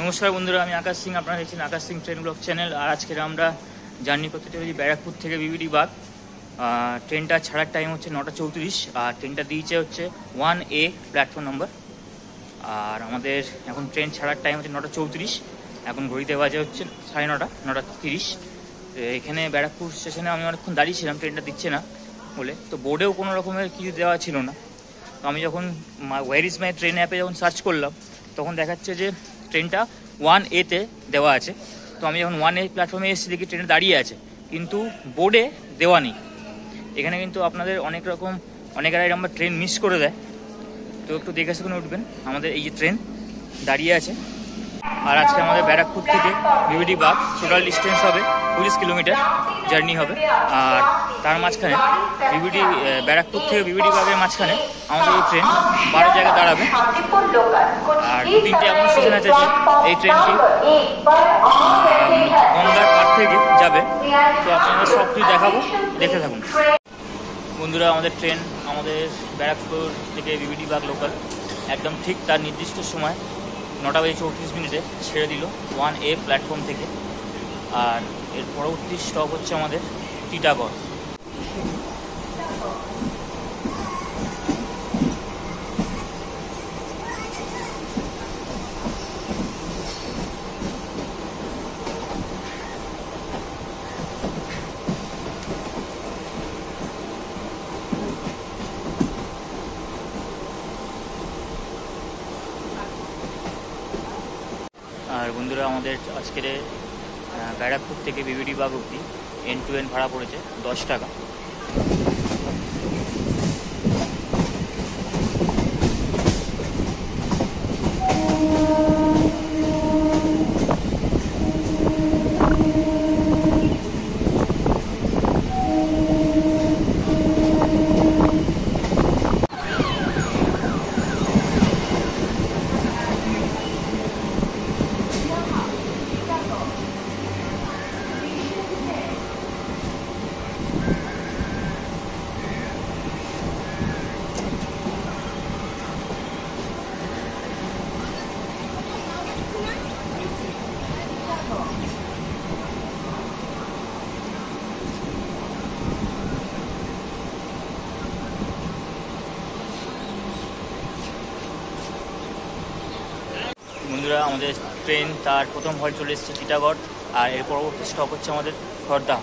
নমস্কার বন্ধুরা, আমি আকাশ সিং। আপনারা দেখছেন আকাশ সিং ট্রেন ব্লগ চ্যানেল। আর আজকে আমরা জার্নি করতে চলেছি ব্যারাকপুর থেকে বিবিডি বাগ। ট্রেনটা ছাড়ার টাইম হচ্ছে 9:34 আর ট্রেনটা দিয়েছে হচ্ছে 1A প্ল্যাটফর্ম নাম্বার। আর আমাদের এখন ট্রেন ছাড়ার টাইম হচ্ছে 9:34। এখন ঘড়িতে বাজে হচ্ছে 9:30, 9:30। এখানে ব্যারাকপুর স্টেশনে আমি অনেকক্ষণ দাঁড়িয়েছিলাম, ট্রেনটা দিচ্ছে না বলে। তো বোর্ডেও কোনো রকমের কিছু দেওয়া ছিল না। তো আমি যখন ওয়্যার ইজ মাই ট্রেন অ্যাপে যখন সার্চ করলাম, তখন দেখাচ্ছে যে ট্রেনটা 1A-তে দেওয়া আছে। তো আমি যখন 1A প্ল্যাটফর্মে এসেছি, দেখি ট্রেনে দাঁড়িয়ে আছে, কিন্তু বোর্ডে দেওয়া নেই। এখানে কিন্তু আপনাদের অনেক রাইড আমরা ট্রেন মিস করে দেয়। তো একটু দেখে শুনে উঠবেন। আমাদের এই যে ট্রেন দাঁড়িয়ে আছে। আর আজকে আমাদের ব্যারাকপুর থেকে বিবিডি বাগ টোটাল ডিস্টেন্স হবে 25 কিলোমিটার জার্নি হবে। আর তার মাঝখানে ব্যারাকপুর থেকে বিবিডি বাগের মাঝখানে আমাদের এই ট্রেন 12 জায়গায় দাঁড়াবে। আর 2-3টে এমন স্টেশন আছে যে এই ট্রেনটি গঙ্গার পার থেকে যাবে। তো আপনাদের সব কিছু দেখাবো, দেখতে থাকুন বন্ধুরা। আমাদের ট্রেন আমাদের ব্যারাকপুর থেকে বিবিডি বাগ লোকাল একদম ঠিক তার নির্দিষ্ট সময় 9:34 ছেড়ে দিল 1A প্ল্যাটফর্ম থেকে। আর এর পরবর্তী স্টপ হচ্ছে আমাদের টিটাগড়। আর বন্ধুরা, আমাদের আজকের ব্যারাকপুর থেকে বিবিডি বাগ অবধি এন্ড টু এন্ড ভাড়া পড়েছে 10 টাকা। বন্ধুরা, আমাদের ট্রেন তার প্রথম হল্ট চলে এসেছে টিটাগড়। আর এর পরবর্তী স্টপ হচ্ছে আমাদের খড়দা।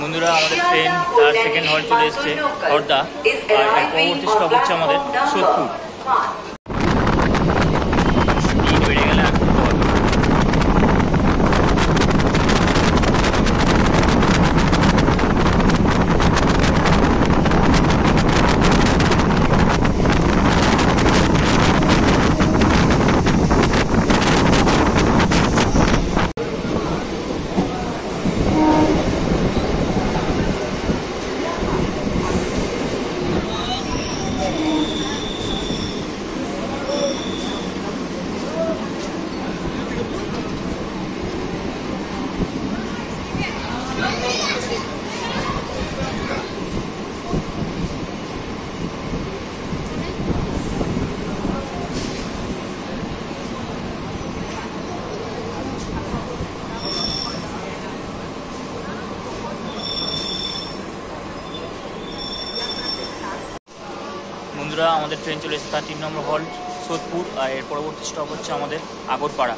বন্ধুরা, আমাদের ট্রেন তার সেকেন্ড হল্ট চলে এসেছে খড়দা। আর এর পরবর্তী স্টপ হচ্ছে আমাদের সোদপুর। বন্ধুরা, আমাদের ট্রেন চলে এসেছে তার 3 নম্বর হল্ট সোদপুর। আর এর পরবর্তী স্টপ হচ্ছে আমাদের আগরপাড়া।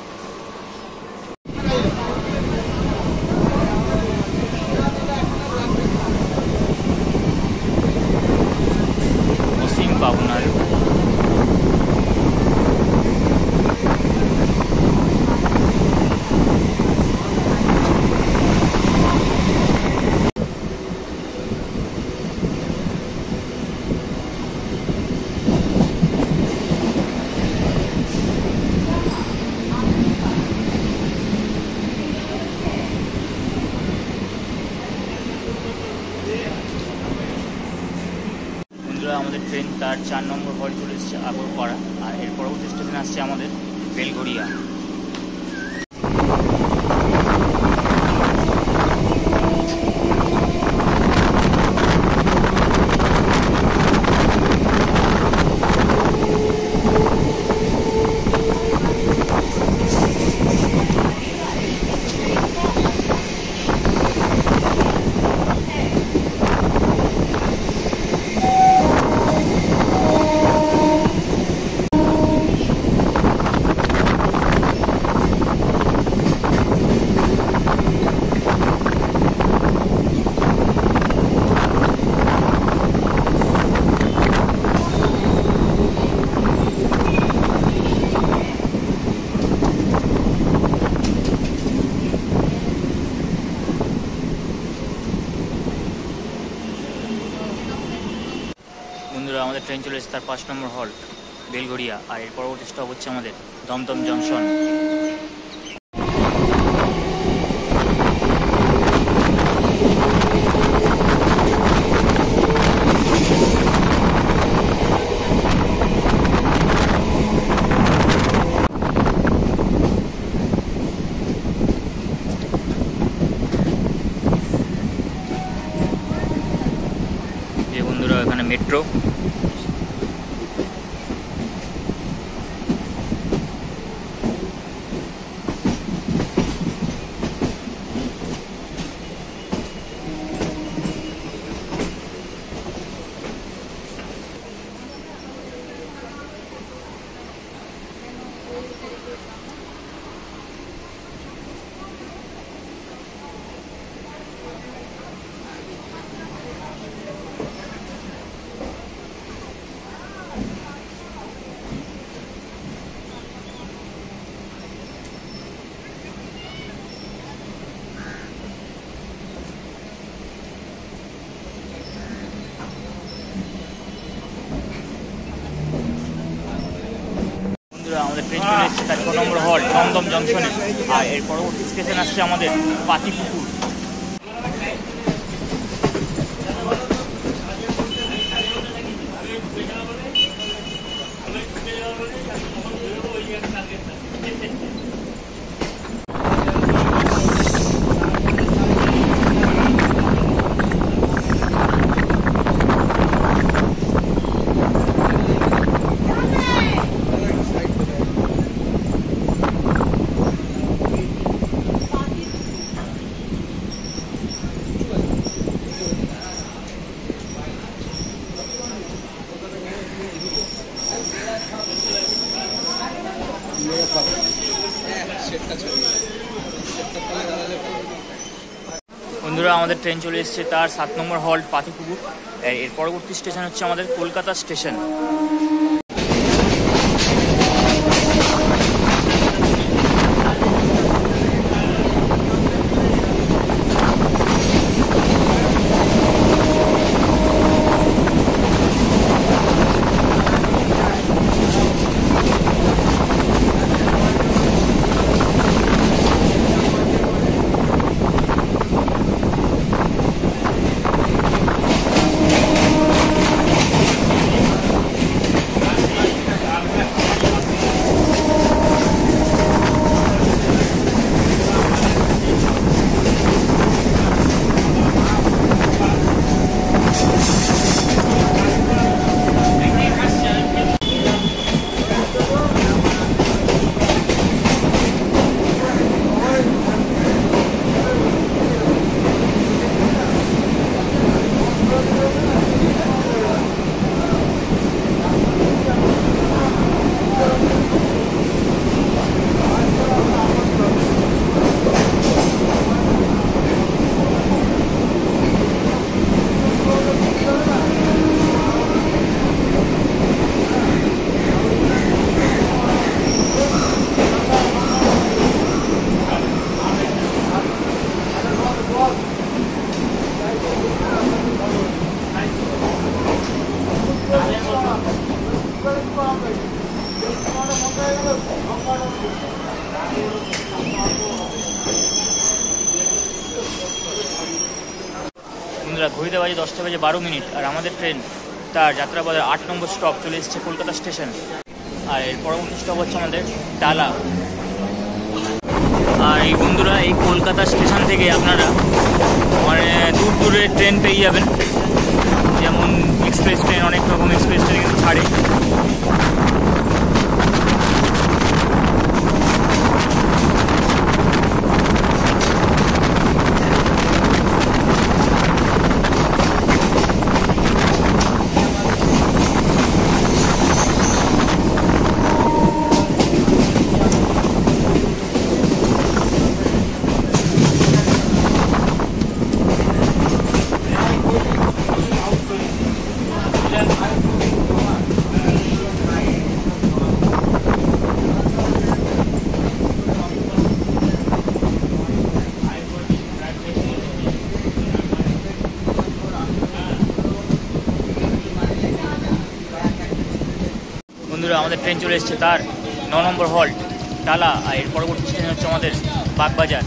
ট্রেন তার 4 নম্বর হল্ট চলে এসেছে আগরপাড়া, আর এর পরবর্তী স্টেশন আসছে আমাদের বেলঘড়িয়া। বন্ধুরা, আমাদের ট্রেন চলে এসেছে তার 5 নম্বর হল্ট বেলঘড়িয়া, আর এর পরবর্তী স্টপ হচ্ছে আমাদের দমদম জংশন। এই বন্ধুরা, এখানে মেট্রো। আমাদের ট্রেন চলে এসেছে তার 6 নম্বর হল্ট দমদম জংশনে, আর এর পরবর্তী স্টেশন আসছে আমাদের পাতিপুকুর। বন্ধুরা, আমাদের ট্রেন চলে এসেছে তার 7 নম্বর হল্ট পাতিপুকুর, এর পরবর্তী স্টেশন হচ্ছে আমাদের কলকাতা স্টেশন। বন্ধুরা, ঘড়িতে বাজে 10টা বেজে 12 মিনিট, আর আমাদের ট্রেন তার যাত্রাবাজার 8 নম্বর স্টপ চলে এসেছে কলকাতা স্টেশন। আর এর পরবর্তী স্টপ হচ্ছে আমাদের টালা। আর এই বন্ধুরা, এই কলকাতা স্টেশন থেকে আপনারা মানে দূর দূরে ট্রেন পেয়ে যাবেন, যেমন এক্সপ্রেস ট্রেন, অনেক রকম এক্সপ্রেস ট্রেন কিন্তু ছাড়ে। বন্ধুরা, আমাদের ট্রেন চলে এসেছে তার 9 নম্বর হল্ট টালা। আর এর পরবর্তী স্টেশন হচ্ছে আমাদের বাগবাজার।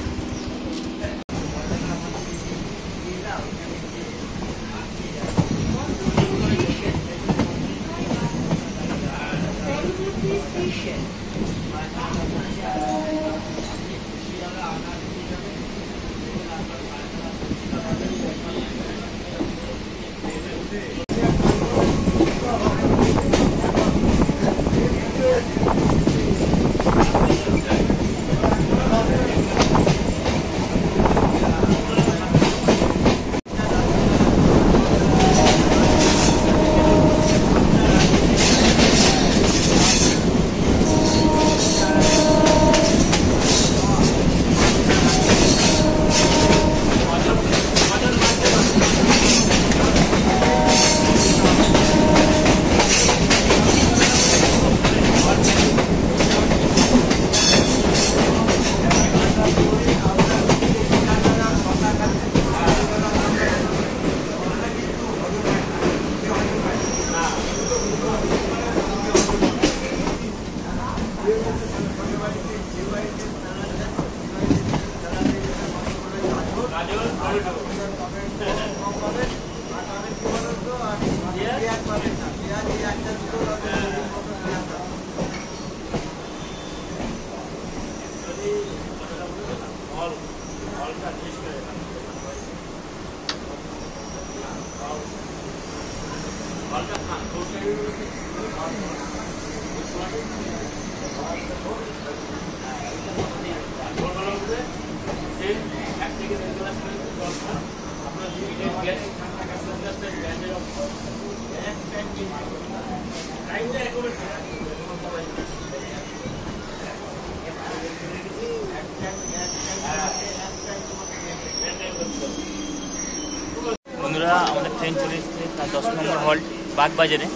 বন্ধুরা, আমাদের ট্রেন চলে এসেছে তার 10 নম্বর হল্ট বাগবাজারে।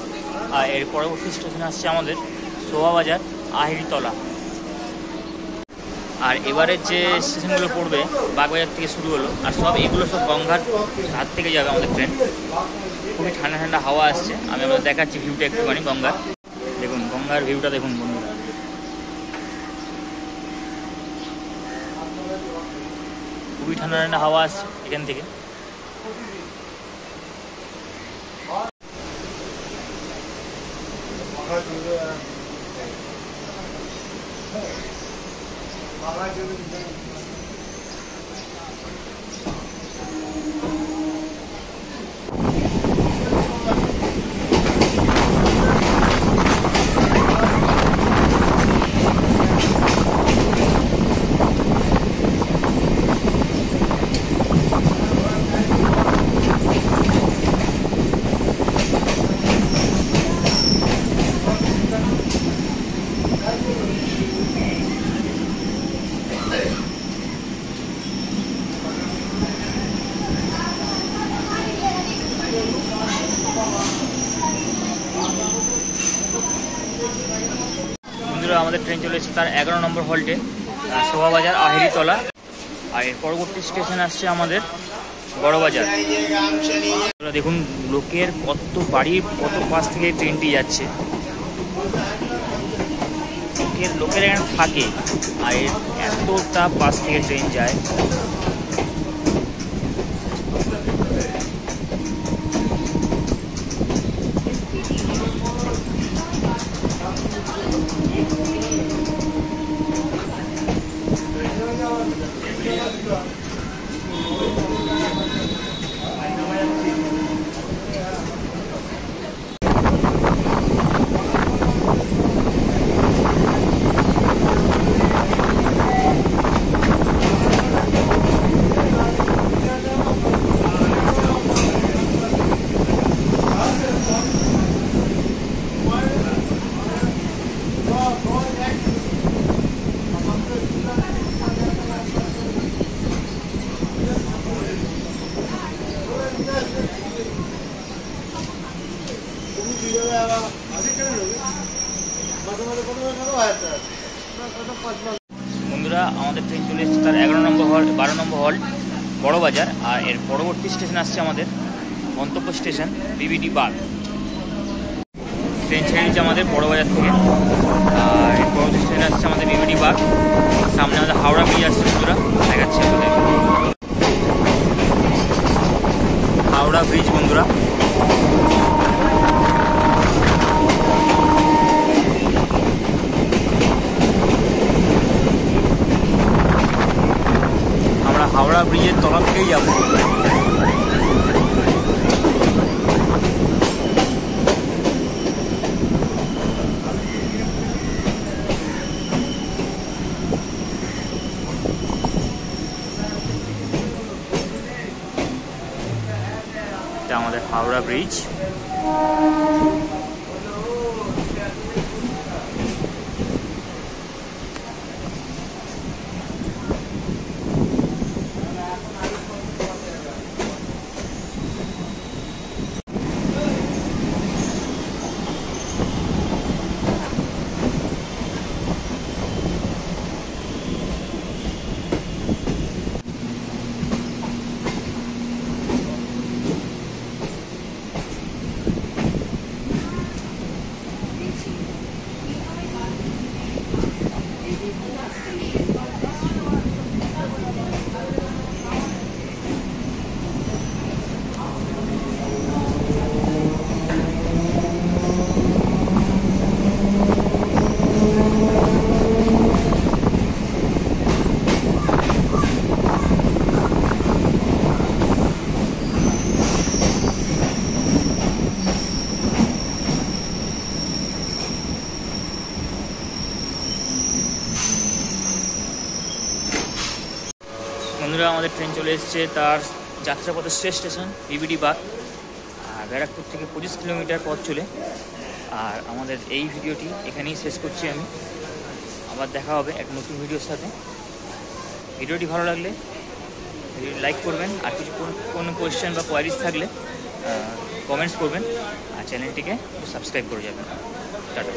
আর এর পরবর্তী স্টেশন আসছে আমাদের শোভাবাজার আহিরিতলা। আর এবারে যে স্টেশনগুলো পড়বে বাগবাজার থেকে শুরু হলো, আর সব এগুলো সব গঙ্গার ধার থেকে যাবে আমাদের ট্রেন। খুবই ঠান্ডা ঠান্ডা হাওয়া আসছে। আমি আপনাদের দেখাচ্ছি ভিউটা একটুখানি গঙ্গার। দেখুন গঙ্গার ভিউটা দেখুন বন্ধুরা, খুবই ঠান্ডা ঠান্ডা হাওয়া আসছে এখান থেকে। আমাদের ট্রেন চলে এসেছে তার 11 নম্বর হল্টে শোভাবাজার আহিরিতলা। আর এর পরবর্তী স্টেশন আসছে আমাদের বড়বাজার। দেখুন লোকের কত বাড়ি, কত পাশ থেকে ট্রেনটি যাচ্ছে। লোকের এখানে থাকে আর এতটা পাশ থেকে ট্রেন যায়। বন্ধুরা আমাদের ট্রেন চলে এসেছে তার 11 নম্বর হল 12 নম্বর হল বড়বাজার। আর এর পরবর্তী স্টেশন আসছে আমাদের গন্তব্য স্টেশন বিবিডি বাগ। ট্রেন ছেড়ে নিচ্ছে আমাদের বড়বাজার থেকে। আর এর পরবর্তী স্টেশন আসছে আমাদের বিবিডি বাগ। সামনে আমাদের হাওড়া ব্রিজ আসছে বন্ধুরা, দেখাচ্ছি আমাদের হাওড়া ব্রিজ বন্ধুরা। আমরা হাওড়া ব্রিজের তলা থেকেই যাব। এটা আমাদের হাওড়া ব্রিজ। বন্ধুরা আমাদের ট্রেন চলে এসেছে তার যাত্রাপথের শেষ স্টেশন বিবিডি বাগ। আর ব্যারাকপুর থেকে 25 কিলোমিটার পথ চলে। আর আমাদের এই ভিডিওটি এখানেই শেষ করছি আমি। আবার দেখা হবে এক নতুন ভিডিওর সাথে। ভিডিওটি ভালো লাগলে লাইক করবেন, আর কিছু কোনো কোয়েশ্চেন বা কোয়ারিজ থাকলে কমেন্টস করবেন, আর চ্যানেলটিকে সাবস্ক্রাইব করে যাবেন। টাটা।